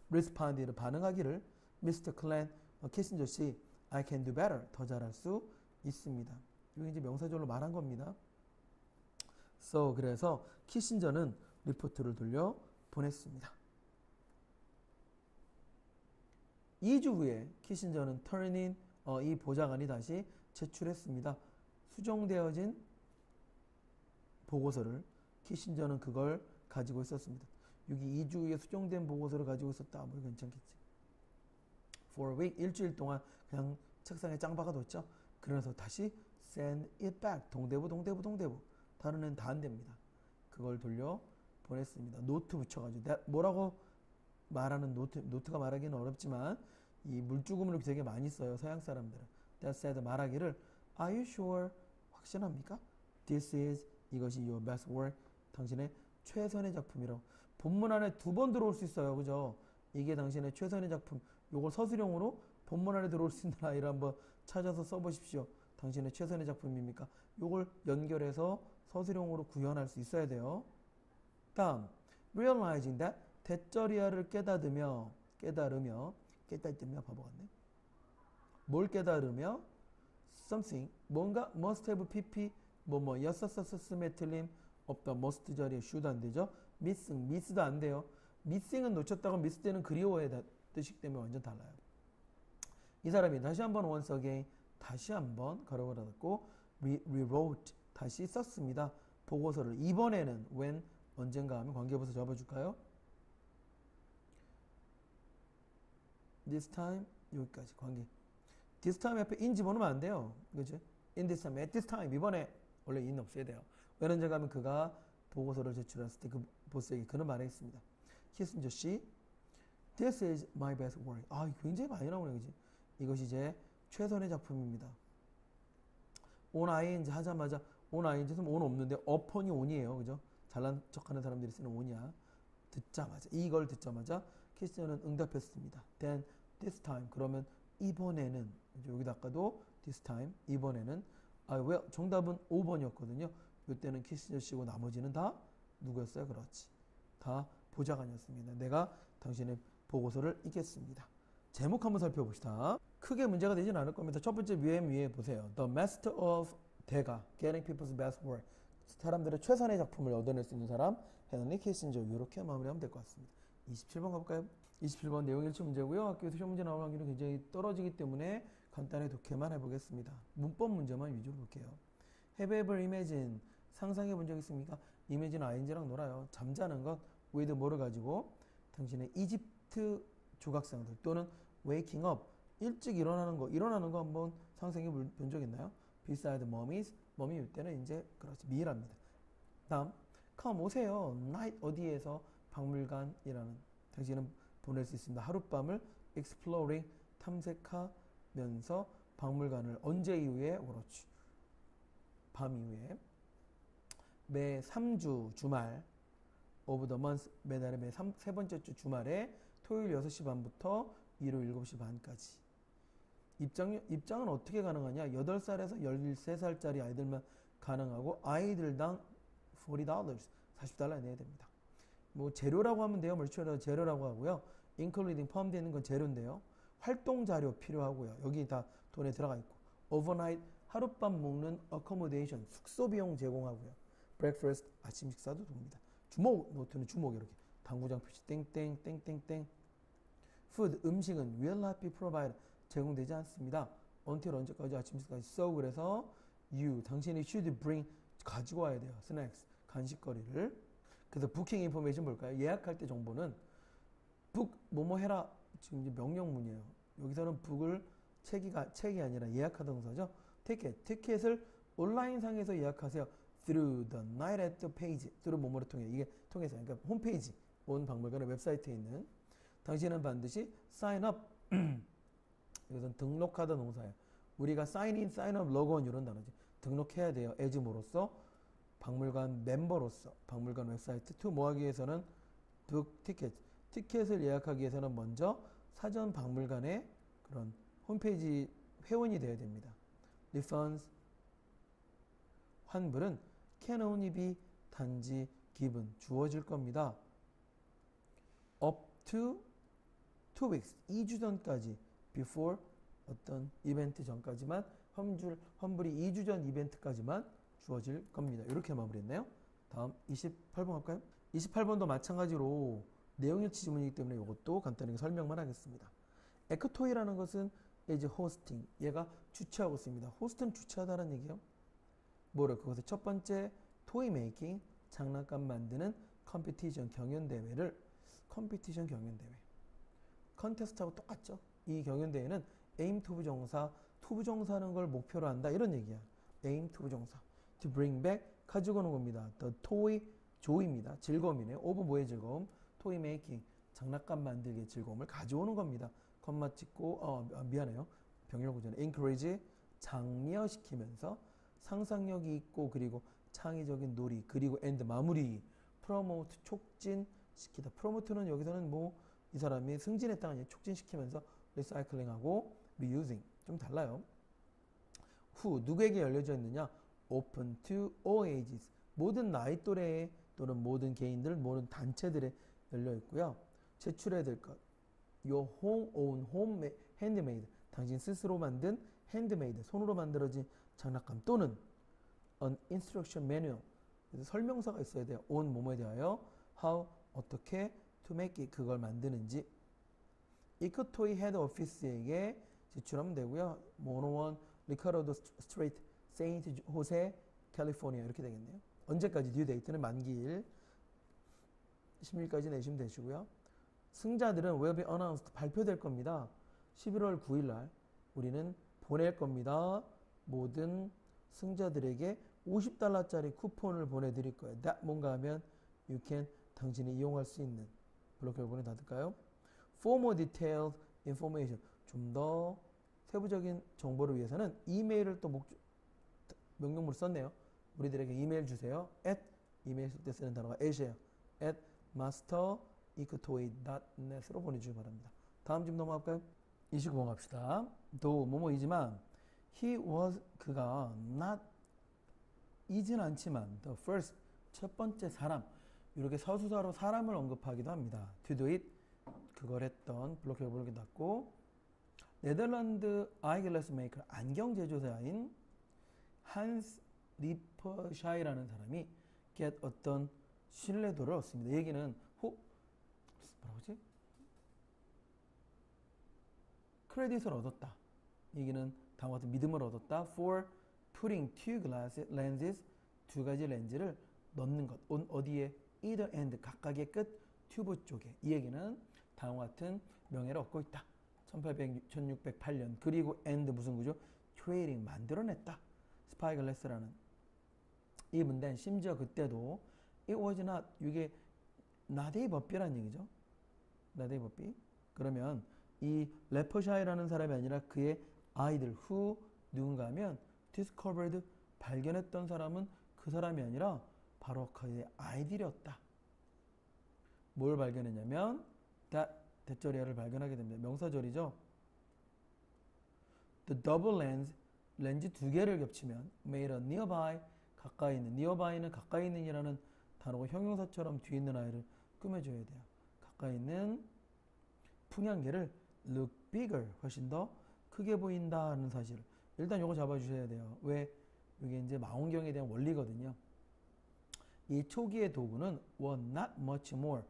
responded 반응하기를 Mr. Clan 키신저 씨 I can do better 더 잘할 수 있습니다. 이게 이제 명사절로 말한 겁니다. So 그래서 키신저는 리포트를 돌려 보냈습니다. 2주 후에 키신저는 turn-in 이 보좌관이 다시 제출했습니다. 수정되어진 보고서를 키신저는 그걸 가지고 있었습니다. 여기 2주 후에 수정된 보고서를 가지고 있었다. 뭐 괜찮겠지. For a week 일주일 동안 그냥 책상에 짱 박아뒀죠. 그래서 다시 send it back 동대부 다른 애는 다 안 됩니다. 그걸 돌려 보냈습니다. 노트 붙여가지고 뭐라고 말하는 노트가 말하기는 어렵지만 이 물주금을 되게 많이 써요. 서양 사람들은. That said 말하기를 Are you sure? 확신합니까? This is 이것이 your best work 당신의 최선의 작품이라고. 본문 안에 2번 들어올 수 있어요. 그죠? 이게 당신의 최선의 작품. 요걸 서술형으로 본문 안에 들어올 수 있는 아이를 한번 찾아서 써보십시오. 당신의 최선의 작품입니까? 요걸 연결해서 서술형으로 구현할 수 있어야 돼요. 다음 realizing that 대저리아를 깨닫으며 바보 같네. 뭘 깨달으며 something 뭔가 must have pp 였었음에 틀림 없다. must 자리에 should 안 되죠. miss도 안 돼요. missing은 놓쳤다고 miss 때는 그리워의 뜻이기 때문에 완전 달라요. 이 사람이 다시 한번 once again 다시 한번 가로가 닫고 rewrote 다시 썼습니다. 보고서를 이번에는 when 언젠가 하면 관계부사 잡아줄까요? this time 여기까지 관계. this time 옆에 in 집어넣으면 안 돼요. 그죠? in this time, at this time 이번에 원래 in 없어야 돼요. 왜 언젠가 하면 그가 보고서를 제출했을 때 그 보스에게 그는 말했습니다. 키신저 씨, this is my best work. 아, 굉장히 많이 나오네, 그지? 이것이 제 최선의 작품입니다. on ing 하자마자 on ing 쓰면 on 없는데 upon이 on이에요, 그죠? 잘난 척하는 사람들이 쓰는 on이야. 이걸 듣자마자 키신저는 응답했습니다. Then this time 그러면 이번에는 여기다 아까도 this time 이번에는 정답은 5번이었거든요. 이때는 키신저 씨고 나머지는 다 누구였어요? 그렇지. 다 보좌관이었습니다. 내가 당신의 보고서를 읽겠습니다. 제목 한번 살펴봅시다. 크게 문제가 되진 않을 겁니다. 첫 번째 위에 보세요. The master of 대가 getting people's best work 사람들의 최선의 작품을 얻어낼 수 있는 사람 헨리 키신저 이렇게 마무리하면 될 것 같습니다. 27번 가볼까요? 27번 내용 일치 문제고요. 학교에서 시험 문제 나올 확률이 굉장히 떨어지기 때문에 간단히 독해만 해보겠습니다. 문법 문제만 위주로 볼게요. Have you ever imagined? 상상해 본 적 있습니까? imagine ing랑 놀아요. 잠자는 것 with 뭐를 가지고 당신의 이집트 조각상들 또는 waking up 일찍 일어나는 거 한번 상상해 본 적 있나요? beside mummies. 머미 이때는 이제 그렇지 미라입니다. 다음 come 오세요. night 어디에서 박물관이라는 당신은 보낼 수 있습니다. 하룻밤을 exploring 탐색하면서 박물관을 언제 이후에 그렇지 밤 이후에 매 3주 주말 of the month 매달의 세 번째 주 주말에 토요일 6시 반부터 일요일 7시 반까지. 입장은 어떻게 가능하냐? 8살에서 13살짜리 아이들만 가능하고 아이들당 $40, $40 내야 됩니다. 뭐 재료라고 하면 돼요. 멀추어라고 재료라고 하고요. including 포함되어 있는 건 재료인데요. 활동 자료 필요하고요. 여기 다 돈에 들어가 있고. overnight 하룻밤 묵는 accommodation 숙소 비용 제공하고요. breakfast 아침 식사도 돕니다. 주목 노트는 주목 이렇게 당구장 표시 땡땡 땡땡땡. food 음식은 will not be provided 제공되지 않습니다. until 언제까지 아침 식사까지. so 그래서 you 당신이 should bring 가지고 와야 돼요. snacks 간식거리를. 그래서 booking information 볼까요? 예약할 때 정보는 book 뭐뭐 해라 지금 이제 명령문이에요. 여기서는 book을 책이 아니라 예약하다 동사죠. 티켓을 온라인상에서 예약하세요. through the night at the page. through 뭐뭐를 통해 이게 통해서 그러니까 홈페이지 온 박물관의 웹사이트에 있는 당신은 반드시 sign up 이것은 등록하다 동사예요. 우리가 sign in, sign up, log on 이런 단어지. 등록해야 돼요. as 뭐로서 박물관 멤버로서 박물관 웹사이트 to 뭐 하기 위해서는 book ticket 티켓을 예약하기 위해서는 먼저 사전 박물관의 그런 홈페이지 회원이 되어야 됩니다. refunds 환불은 can only be 단지 given 주어질 겁니다. up to 2 weeks 2주 전까지 before 어떤 이벤트 전까지만 환불이 2주 전 이벤트까지만 주어질 겁니다. 이렇게 마무리했나요? 다음 28번 할까요? 28번도 마찬가지로 내용일치 지문이기 때문에 이것도 간단하게 설명만 하겠습니다. 에크토이라는 것은 is hosting 얘가 주최하고 있습니다. 호스트는 주최하다는 얘기예요. 뭐래? 그것의 첫 번째 toy making 장난감 만드는 컴피티션 경연대회를 컴피티션 경연대회 컨테스트하고 똑같죠. 이 경연대회는 aim to 부정사 to 부정사는 걸 목표로 한다 이런 얘기야. aim to 부정사 to bring back 가지고 오는 겁니다. the toy joy입니다. 즐거움이네요. of 뭐의 즐거움? toy making 장난감 만들기의 즐거움을 가져오는 겁니다. 컴마 찍고 미안해요. 병렬구조는 encourage 장려시키면서 상상력이 있고 그리고 창의적인 놀이 그리고 and 마무리 promote 촉진시키다. promote는 여기서는 뭐 이 사람이 승진했다는 얘기 촉진시키면서 recycling하고 reusing 좀 달라요. who 누구에게 열려져 있느냐? open to all ages 모든 나이 또래 또는 모든 개인들 모든 단체들에 열려 있고요. 제출해야 될 것 your own home handmade 당신 스스로 만든 handmade 손으로 만들어진 장난감 또는 an instruction manual 그래서 설명서가 있어야 돼요. on 뭐뭐에 대하여 how 어떻게 to make it 그걸 만드는지 이크토이 헤드 오피스에게 제출하면 되고요. 101 리카르도 스트리트 세인트 호세 캘리포니아 이렇게 되겠네요. 언제까지 듀 데이트는 만기일 10일까지 내시면 되시고요. 승자들은 will be announced 발표될 겁니다. 11월 9일 날 우리는 보낼 겁니다. 모든 승자들에게 $50짜리 쿠폰을 보내드릴 거예요. that 뭔가 하면 you can 당신이 이용할 수 있는 블록 결과를 닫을까요? For more detailed information 좀 더 세부적인 정보를 위해서는 이메일을 또 명령문을 썼네요. 우리들에게 이메일 주세요. at 이메일 쓸 때 쓰는 단어가 at이에요. at masterectoy.net으로 보내주시기 바랍니다. 다음 집 넘어갈까요? 29번 갑시다. 또 뭐뭐이지만 he was 그가 not 이진 않지만 the first 첫 번째 사람 이렇게 서수사로 사람을 언급하기도 합니다. to do it 그걸 했던 블록 결과를 닫고 네덜란드 아이글래스 메이커 안경 제조사인 한스 리퍼샤이라는 사람이 get 어떤 신뢰도를 얻습니다. 이 얘기는 뭐라고지? 크레딧을 얻었다. 이 얘기는 다음과 같은 믿음을 얻었다. for putting two lenses 두 가지 렌즈를 넣는 것. 어디에? either end 각각의 끝 튜브 쪽에. 이 얘기는 다음과 같은 명예를 얻고 있다. 1608년 그리고 and 무슨 구조? trading 만들어냈다. spyglass라는 even then 심지어 그때도 it was not 이게 not a puppy라는 얘기죠. not a puppy. 그러면 이 레퍼샤이라는 사람이 아니라 그의 아이들 who 누군가 하면 discovered 발견했던 사람은 그 사람이 아니라 바로 그의 아이들이었다. 뭘 발견했냐면 that 대절이야를 발견하게 됩니다. 명사절이죠. The double lens 렌즈 두 개를 겹치면 made a nearby 가까이 있는 nearby는 가까이 있는이라는 단어가 형용사처럼 뒤에 있는 아이를 꾸며줘야 돼요. 가까이 있는 풍량계를 look bigger 훨씬 더 크게 보인다는 사실을 일단 요거 잡아주셔야 돼요. 왜? 이게 이제 망원경에 대한 원리거든요. 이 초기의 도구는 were not much more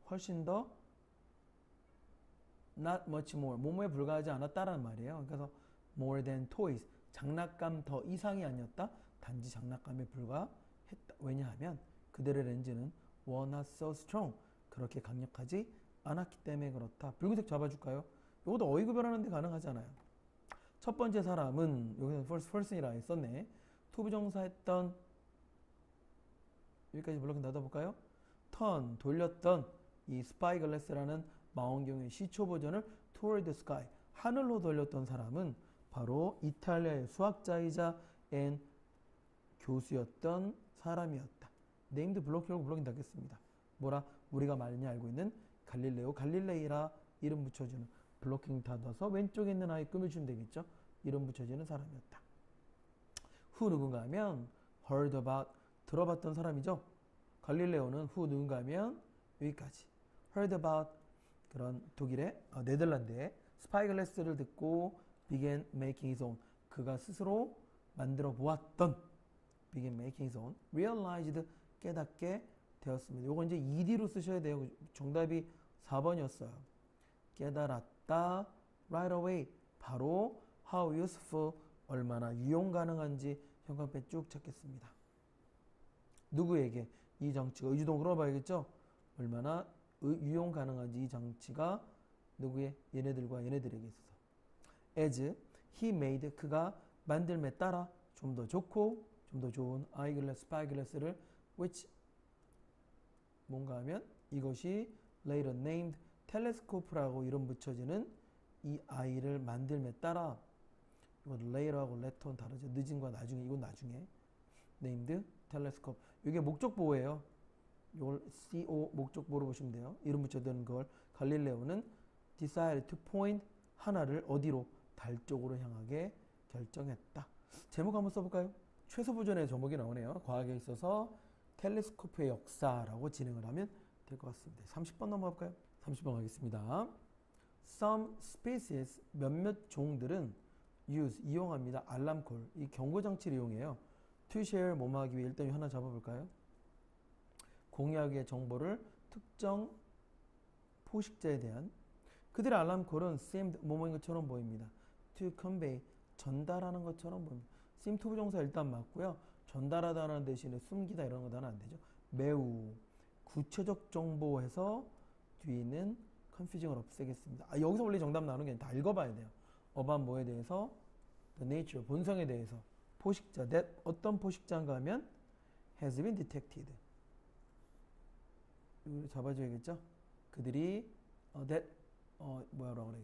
훨씬 더 not much more 뭐뭐에 불과하지 않았다라는 말이에요. 그래서 more than toys 장난감 더 이상이 아니었다. 단지 장난감에 불과했다. 왜냐하면 그들의 렌즈는 were not so strong 그렇게 강력하지 않았기 때문에 그렇다. 붉은색 잡아줄까요? 이것도 어휘 구별하는 데 가능하잖아요. 첫 번째 사람은 여기서 first이라 했었네. 투부정사했던 여기까지 블록킹 닫아볼까요? turn 돌렸던 이 spyglass라는 망원경의 시초 버전을 toward the sky 하늘로 돌렸던 사람은 바로 이탈리아의 수학자이자 and 교수였던 사람이었다. named 블록킹으로 블록킹 닫겠습니다. 뭐라? 우리가 많이 알고 있는 갈릴레오 갈릴레이라 이름 붙여주는 블록킹 닫아서 왼쪽에 있는 아이 꾸며주면 되겠죠. 이름 붙여주는 사람이었다. who 누군가 하면 heard about 들어봤던 사람이죠. 갈릴레오는 who 누군가 하면 여기까지 heard about 그런 독일의 네덜란드의 스파이글래스를 듣고 began making his own 그가 스스로 만들어 보았던 began making his own realized 깨닫게 되었습니다. 요거 이제 ed로 쓰셔야 돼요. 정답이 4번이었어요. 깨달았다 right away 바로 how useful 얼마나 유용 가능한지 현관펜 쭉 찾겠습니다. 누구에게 이 장치가 의주동으로 봐야겠죠. 얼마나 유용 가능한지 이 장치가 누구의 얘네들과 얘네들에게 있어서 as he made 그가 만들매 따라 좀 더 좋고 좀 더 좋은 아이글래스 스파이글래스를 which 뭔가 하면 이것이 later named telescope라고 이름 붙여지는 이 아이를 만들매 따라 이건 later하고 later는 다르죠. 늦은과 나중에 이건 나중에 named telescope 이게 목적보호예요. 이걸 CO 목적보호로 보시면 돼요. 이름 붙여드는 걸 갈릴레오는 decided to point 하나를 어디로 달 쪽으로 향하게 결정했다. 제목 한번 써볼까요? 최소 버전의 제목이 나오네요. 과학에 있어서 텔레스코프의 역사라고 진행을 하면 될 것 같습니다. 30번 넘어갈까요? 30번 가겠습니다. Some species 몇몇 종들은 use 이용합니다. 알람콜 이 경고장치를 이용해요. To share 뭐뭐 하기 위해 일단 하나 잡아볼까요? 공유하기 위해 정보를 특정 포식자에 대한 그들의 알람콜은 seemed 뭐뭐인 것처럼 보입니다. To convey 전달하는 것처럼 보입니다. seem to 부정사 일단 맞고요. 전달하다는 대신에 숨기다 이런 거 다는 안 되죠. 매우 구체적 정보에서 뒤에 있는 컨퓨징을 없애겠습니다. 여기서 원래 정답 나오는 게 다 읽어봐야 돼요. 어반 뭐에 대해서 the nature 본성에 대해서 포식자 that 어떤 포식자인가 하면 has been detected 이걸 잡아줘야겠죠. 그들이 that 뭐라고 그래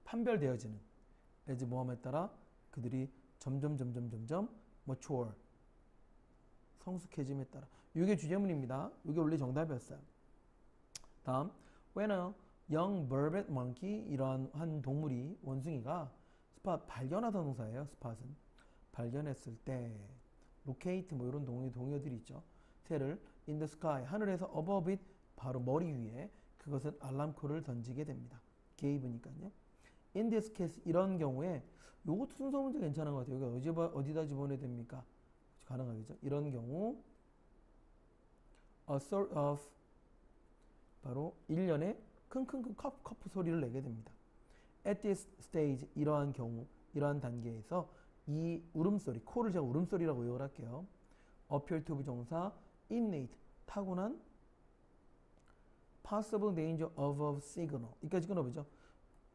판별되어지는 as 모함에 따라 그들이 점점 mature 성숙해짐에 따라 이게 주제문입니다. 이게 원래 정답이었어요. 다음 when a young vervet monkey 이러한 한 동물이 원숭이가 spot 발견하던 동사예요. spot은 발견했을 때 locate 뭐 이런 동요들이 있죠. 새를 in the sky 하늘에서 above it 바로 머리 위에 그것은 알람콜을 던지게 됩니다. gave니까요. in this case 이런 경우에 요것도 순서 문제 괜찮은 것 같아요. 여기 어디다 집어넣어야 됩니까? 가능하겠죠. 이런 경우 a sort of 바로 1년에 킁킁킁 커프 소리를 내게 됩니다. at this stage 이러한 경우 이러한 단계에서 이 울음소리 코를 제가 울음소리라고 외워를 할게요. appear to 부정사 innate 타고난 possible danger of signal 이까지 끊어보죠.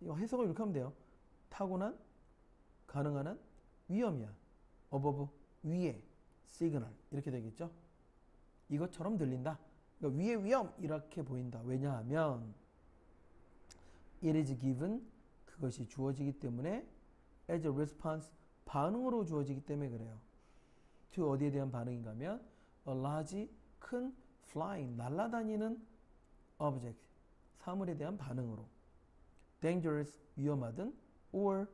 이거 해석을 이렇게 하면 돼요. 타고난 가능한 한 위험이야. above 위에 시그널 이렇게 되겠죠. 이것처럼 들린다. 그러니까 위에 위험 이렇게 보인다. 왜냐하면 it is given 그것이 주어지기 때문에 as a response 반응으로 주어지기 때문에 그래요. to 어디에 대한 반응인가 하면 a large 큰 flying 날아다니는 object 사물에 대한 반응으로 dangerous 위험하든 or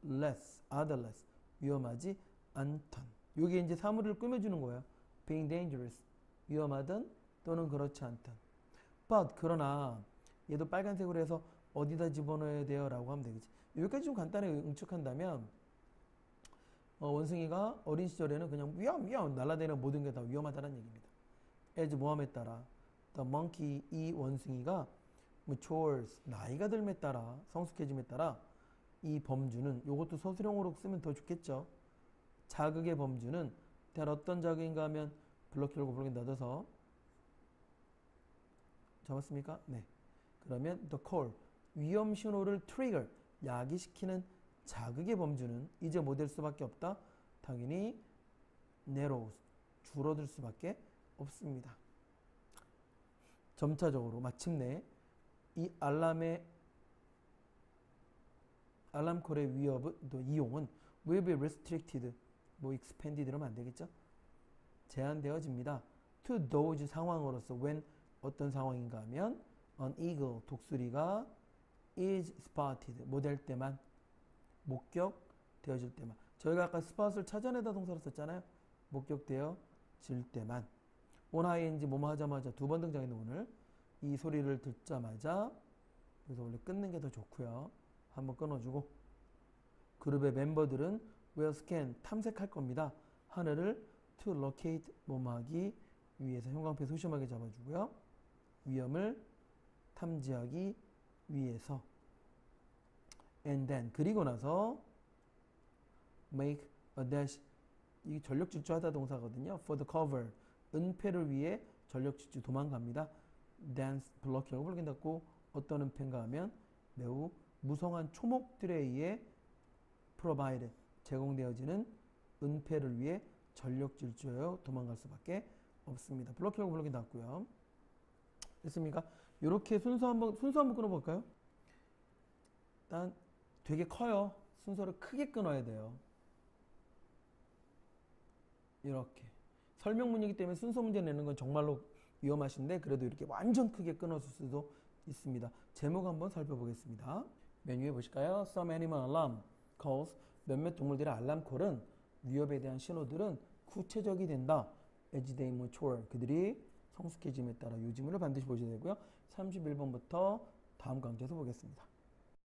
less otherless 위험하지 않던 요게 이제 사물을 꾸며주는 거예요. being dangerous 위험하든 또는 그렇지 않던 but 그러나 얘도 빨간색으로 해서 어디다 집어넣어야 돼요 라고 하면 되겠지. 여기까지 좀 간단하게 응축한다면 원숭이가 어린 시절에는 그냥 위험 날아다니는 모든 게 다 위험하다는 얘기입니다. as 모함에 따라 the monkey 이 원숭이가 matures 나이가 들매 따라 성숙해짐에 따라 이 범주는 요것도 서술형으로 쓰면 더 좋겠죠. 자극의 범주는 대략 어떤 자극인가 하면 블럭 결국 블럭이 낮아서 잡았습니까? 네. 그러면 the call 위험 신호를 trigger 야기시키는 자극의 범주는 이제 뭐 될 수밖에 없다? 당연히 narrows 줄어들 수밖에 없습니다. 점차적으로 마침내 이 알람콜의 위협은 또 이용은 will be restricted 뭐 expanded 이러면 안 되겠죠? 제한되어집니다. to those 상황으로서 when 어떤 상황인가 하면 an eagle 독수리가 is spotted 뭐 될 때만 목격되어질 때만 저희가 아까 spot을 찾아내다 동사로 썼잖아요. 목격되어질 때만 on ing 뭐뭐 하자마자 두 번 등장했는 오늘 이 소리를 듣자마자 그래서 원래 끊는 게 더 좋고요. 한번 끊어주고 그룹의 멤버들은 will scan 탐색할 겁니다. 하늘을 to locate 뭐뭐하기 위해서 형광펜 소심하게 잡아주고요. 위험을 탐지하기 위해서 and then 그리고 나서 make a dash 이게 전력 질주하다 동사거든요. for the cover 은폐를 위해 전력 질주 도망갑니다. dance 블럭 결국 불긴 닫고 어떤 은폐인가 하면 매우 무성한 초목들에 의해 provide 제공되어지는 은폐를 위해 전력 질주하여 도망갈 수밖에 없습니다. 블럭 결국 불긴 닫고요. 됐습니까? 이렇게 순서 한번 끊어볼까요? 일단 되게 커요. 순서를 크게 끊어야 돼요. 이렇게 설명문이기 때문에 순서 문제 내는 건 정말로 위험하신데 그래도 이렇게 완전 크게 끊었을 수도 있습니다. 제목 한번 살펴보겠습니다. 맨 위에 보실까요? Some animal alarm calls 몇몇 동물들의 알람콜은 위협에 대한 신호들은 구체적이 된다. As they mature 그들이 성숙해짐에 따라 요 지문을 반드시 보셔야 되고요. 31번부터 다음 강좌에서 보겠습니다.